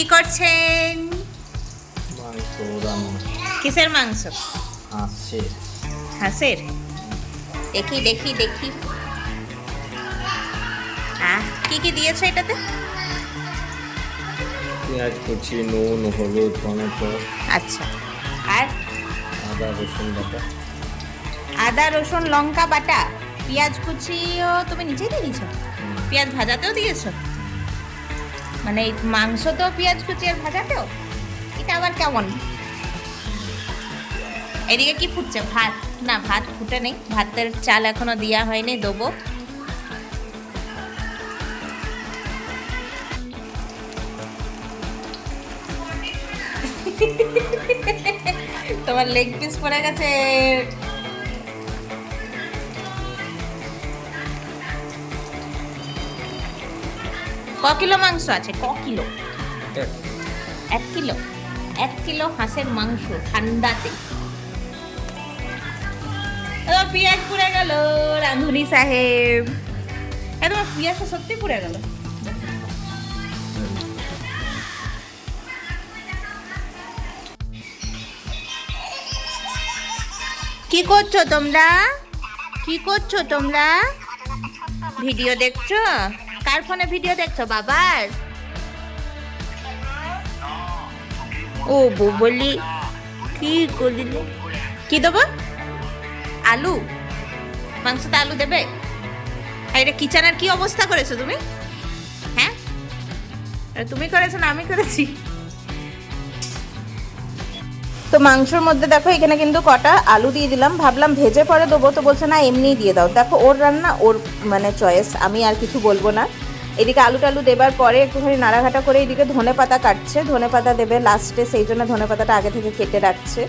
কি করছেন? মাংস রান্না। কিসের মাংস? হাঁসের। হাঁসের? দেখি দেখি দেখি। কি কি দিয়েছো এটাতে? পেঁয়াজ কুচি, নুন, হলুদ, টমেটো, আচ্ছা, আর আদা রসুন বাটা। আদা রসুন লঙ্কা বাটা, পেঁয়াজ কুচিও তুমি নিচেই দিয়ে দিয়েছো? পেঁয়াজ ভাজাতেও দিয়েছো? মানে এই মাংস তো পেঁয়াজ কুচি আর ভাজাতেও? এটা আবার কেমন? এদিকে কি ফুটছে? ভাত? না, ভাত ফুটে নেই, ভাতের চাল এখনো দেওয়া হয়নি, দেবো। তোমার লেগ পিস পড়ে গেছে। ক কিলো মাংস আছে? ক কিলো? 1 কিলো। 1 কিলো হাঁসের মাংস ঠান্ডাতে। পেঁয়াজ পুড়ে গেল রাঁধুনি সাহেব। তোমার পেঁয়াজটা সত্যি পুড়ে গেল। কি করছো তোমরা? কি করছো তোমরা? ভিডিও দেখছো? কার ফোনে ভিডিও দেখছো? বাবার? ও বলি কি করলি? কি দেবো? আলু? মাংসতে আলু দেবে? আর এটা কিচেনের কি অবস্থা করেছো তুমি? হ্যাঁ, তুমি করেছো না আমি করেছি? তো মাংসের মধ্যে দেখো এখানে কিন্তু কটা আলু দিয়ে দিলাম, ভাবলাম ভেজে পরে দেবো, তো বলছে না এমনিই দিয়ে দাও। দেখো ওর রান্না, ওর মানে চয়েস, আমি আর কিছু বলবো না। এদিকে আলু টালু দেবার পরে একটুখানি নাড়াঘাটা করে এদিকে ধনে পাতা কাটছে, ধনে পাতা দেবে লাস্টে, সেই জন্য ধনে পাতাটা আগে থেকে কেটে রাখছে।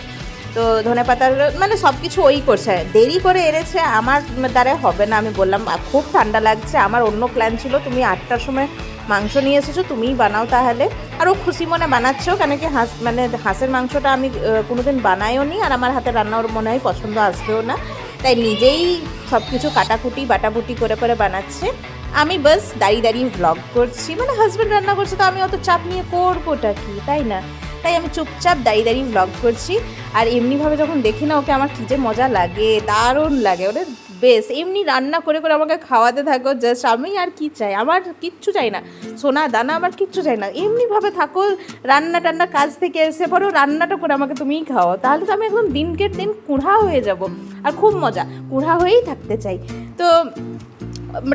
তো ধনে পাতার মানে সব কিছু ওই করছে, দেরি করে এনেছে, আমার দ্বারা হবে না। আমি বললাম খুব ঠান্ডা লাগছে, আমার অন্য প্ল্যান ছিল, তুমি 8টার সময় মাংস নিয়ে এসেছো, তুমিই বানাও তাহলে। আর ও খুশি মনে বানাচ্ছেও, কেন কি হাঁসের মাংসটা আমি কোনোদিন বানাইও নি, আর আমার হাতে রান্না ওর মনে হয় পছন্দ আসবেও না, তাই নিজেই সব কিছু কাটাকুটি বাটাবুটি করে করে বানাচ্ছে। আমি বাস দাঁড়িয়ে দাঁড়িয়ে ভ্লগ করছি, মানে হাজব্যান্ড রান্না করছে তো আমি অত চাপ নিয়ে করবোটা কি, তাই না? তাই আমি চুপচাপ দাঁড়িয়ে দাঁড়িয়ে ভ্লগ করছি। আর এমনিভাবে যখন দেখি না ওকে, আমার কী যে মজা লাগে, দারুণ লাগে। ওটা বেশ এমনি রান্না করে করে আমাকে খাওয়াতে থাকো, জাস্ট আমি আর কি চাই, আমার কিচ্ছু চাই না, সোনা দানা আমার কিচ্ছু চাই না, এমনিভাবে থাকো। রান্না টান্না কাজ থেকে এসে পরেও রান্নাটা করে আমাকে তুমিই খাওয়াও, তাহলে তো আমি একদম দিনকের দিন কুঁড়া হয়ে যাব। আর খুব মজা, কুঁড়া হয়েই থাকতে চাই। তো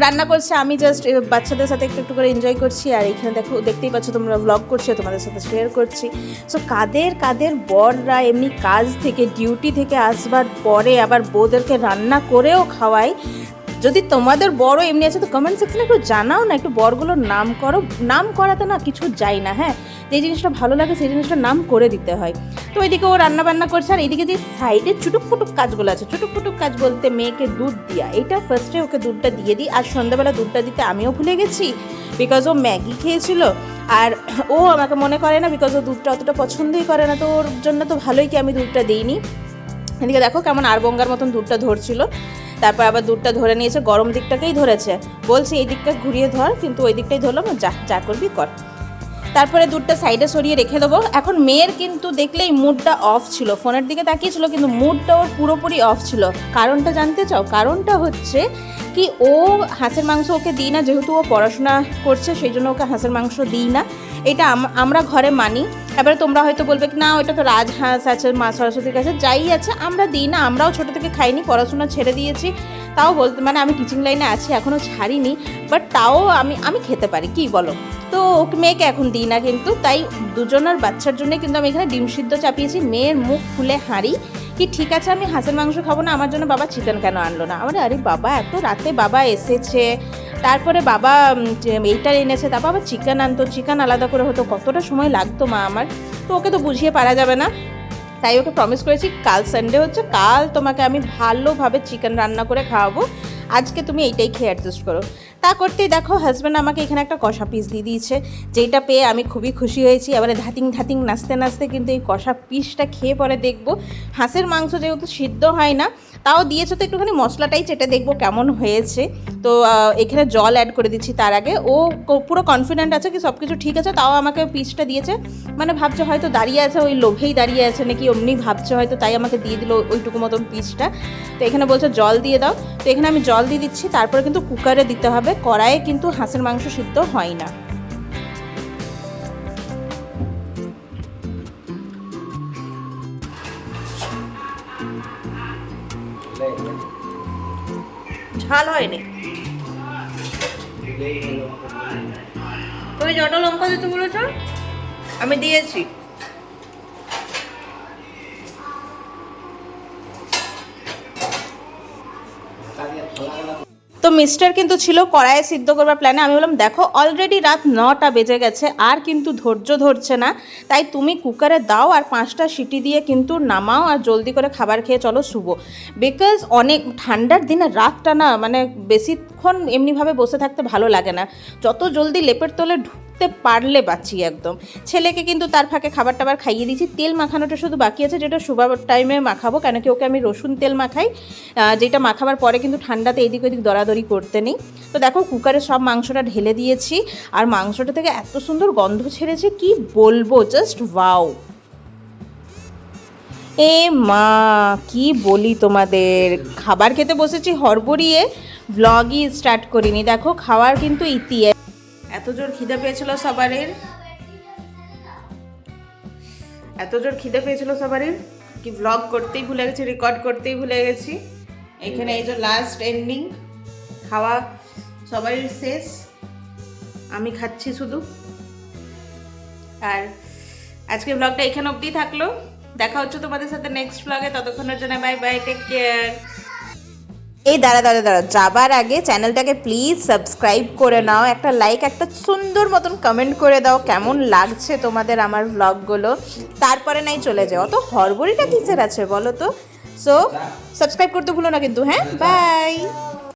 রান্না করছে, আমি জাস্ট বাচ্চাদের সাথে একটু একটু করে এনজয় করছি। আর এখানে দেখো, দেখতেই পাচ্ছ তোমরা, ভ্লগ করছি, তোমাদের সাথে শেয়ার করছি। সো কাদের কাদের বররা এমনি কাজ থেকে ডিউটি থেকে আসবার পরে আবার বউদেরকে রান্না করেও খাওয়াই? যদি তোমাদের বড় এমনি আছে তো কমেন্ট সেকশনে একটু জানাও না, একটু বরগুলোর নাম করো। নাম করাতে না কিছু যাই না, হ্যাঁ, যে জিনিসটা ভালো লাগে সেই জিনিসটা নাম করে দিতে হয়। তো এদিকে ও রান্না বান্না করছে, আর এইদিকে যে সাইডে চুটুক ফুটুক কাজগুলো আছে, চুটুক ফুটুক কাজ বলতে মেয়েকে দুধ দিয়া, এইটা ফার্স্টে ওকে দুধটা দিয়ে দিই। আর সন্ধ্যাবেলা দুধটা দিতে আমিও ভুলে গেছি, বিকজ ও ম্যাগি খেয়েছিল, আর ও আমাকে মনে করে না, বিকজ ও দুধটা অতটা পছন্দই করে না, তো ওর জন্য তো ভালোই কি আমি দুধটা দিইনি। এদিকে দেখো কেমন আরবঙ্গার মতন দুধটা ধরছিল, তারপর আবার দুধটা ধরে নিয়েছে, গরম দিকটাকেই ধরেছে, বলছে এই দিকটা ঘুরিয়ে ধর, কিন্তু ওই দিকটাই ধরলাম, যা যা করবি কর। তারপরে দুধটা সাইডে সরিয়ে রেখে দেবো। এখন মেয়ের কিন্তু দেখলেই মুডটা অফ ছিল, ফোনের দিকে তাকিয়েছিল কিন্তু মুডটা ওর পুরোপুরি অফ ছিল। কারণটা জানতে চাও? কারণটা হচ্ছে কি, ও হাঁসের মাংস ওকে দিই না, যেহেতু ও পড়াশোনা করছে সেই জন্য ওকে হাঁসের মাংস দিই না, এটা আমরা ঘরে মানি। এবারে তোমরা হয়তো বলবে না ওইটা তো রাজহাঁস আছে, মা সরস্বতীর কাছে যাই আছে, আমরা দিই না, আমরাও ছোটো থেকে খাইনি, পড়াশোনা ছেড়ে দিয়েছি, তাও বলতে মানে আমি টিচিং লাইনে আছি, এখনও ছাড়িনি, বাট তাও আমি খেতে পারি, কি বলো? তো ওকে মেয়েকে এখন দিই না কিন্তু, তাই দুজনের বাচ্চার জন্য কিন্তু আমি এখানে ডিম সিদ্ধ চাপিয়েছি। মেয়ের মুখ ফুলে হাঁড়ি কি, ঠিক আছে আমি হাঁসের মাংস খাবো না, আমার জন্য বাবা চিকেন কেন আনলো না? আমার আরে বাবা, এত রাতে বাবা এসেছে, তারপরে বাবা এইটা এনেছে, তারপর আবার চিকেন আনতো, চিকেন আলাদা করে হতো, কতটা সময় লাগতো মা আমার। তো ওকে তো বুঝিয়ে পারা যাবে না, তাই ওকে প্রমিস করেছি কাল সানডে হচ্ছে, কাল তোমাকে আমি ভালোভাবে চিকেন রান্না করে খাওয়াবো, আজকে তুমি এইটাই খেয়ে অ্যাডজাস্ট করো। তা করতেই দেখো হাজব্যান্ড আমাকে এখানে একটা কষা পিস দিয়ে দিয়েছে, যেটা পেয়ে আমি খুবই খুশি হয়েছি। এবারে ধাতিং ধাতিং নাচতে নাচতে কিন্তু এই কষা পিসটা খেয়ে পরে দেখবো। হাঁসের মাংস যেহেতু সিদ্ধ হয় না, তাও দিয়েছে তো একটুখানি মশলাটাই চেটে দেখবো কেমন হয়েছে। তো এখানে জল অ্যাড করে দিচ্ছি তার আগে। ও পুরো কনফিডেন্ট আছে কি সব কিছু ঠিক আছে, তাও আমাকে পিসটা দিয়েছে। মানে ভাবছে হয়তো দাঁড়িয়ে আছে, ওই লোভেই দাঁড়িয়ে আছে নাকি অমনি ভাবছে হয়তো, তাই আমাকে দিয়ে দিল ওইটুকু মতন পিসটা। তো এখানে বলছে জল দিয়ে দাও, তো এখানে আমি জল দিয়ে দিচ্ছি। তারপরে কিন্তু কুকারে দিতে হবে, কড়াইয়ে কিন্তু হাঁসের মাংস সিদ্ধ হয় না। ঝাল হয়নি। তুমি যত লঙ্কা দিতে বলেছো আমি দিয়েছি। তো মিস্টার কিন্তু ছিল কড়াইয়ে সিদ্ধ করবার প্ল্যানে। আমি বললাম দেখো অলরেডি রাত 9টা বেজে গেছে, আর কিন্তু ধৈর্য ধরছে না, তাই তুমি কুকারে দাও আর 5টা সিটি দিয়ে কিন্তু নামাও আর জলদি করে খাবার খেয়ে চলো শুবো। বিকজ অনেক ঠান্ডার দিনে রাতটা না মানে বেশিক্ষণ এমনিভাবে বসে থাকতে ভালো লাগে না, যত জলদি লেপের তলে ঢুকতে পারলে বাঁচি একদম। ছেলেকে কিন্তু তার ফাঁকে খাবার টাবার খাইয়ে দিয়েছি। তেল মাখানোটা শুধু বাকি আছে, যেটা শুবার টাইমে মাখাবো, কেন কি ওকে আমি রসুন তেল মাখাই, যেটা মাখাবার পরে কিন্তু ঠান্ডাতে এদিক ওদিক দরাদরি করতে নেই। তো দেখো কুকারে সব মাংসটা ঢেলে দিয়েছি, আর মাংসটা থেকে এত সুন্দর গন্ধ ছেড়েছে কি বলবো, জাস্ট ওয়াও। এ মা কি বলি তোমাদের, খাবার খেতে বসেছি হড়বড়িয়ে, ব্লগই স্টার্ট করিনি। দেখো খাওয়ার কিন্তু ইতি, এত জোর খিদে পেয়েছিল সবারই, এত জোর খিদে পেয়েছিল সবারই কি ব্লগ করতেই ভুলে গেছি, রেকর্ড করতেই ভুলে গেছি। এখানে এই যে লাস্ট এন্ডিং, খাওয়া সবারই শেষ, আমি খাচ্ছি শুধু। আর আজকে ব্লগটা এখানে অবধি থাকলো, দেখা হচ্ছে তোমাদের সাথে নেক্সট ব্লগে, ততক্ষণের জন্য বাই বাই, টেক কেয়ার। এই দাঁড়া যাবার আগে চ্যানেলটাকে প্লিজ সাবস্ক্রাইব করে নাও, একটা লাইক, একটা সুন্দর মতন কমেন্ট করে দাও কেমন লাগছে তোমাদের আমার ব্লগগুলো, তারপরে নাই চলে যাও। অত হড়বড়িটা কিসের আছে বলো তো? সো সাবস্ক্রাইব করতে ভুলো না কিন্তু, হ্যাঁ বাই।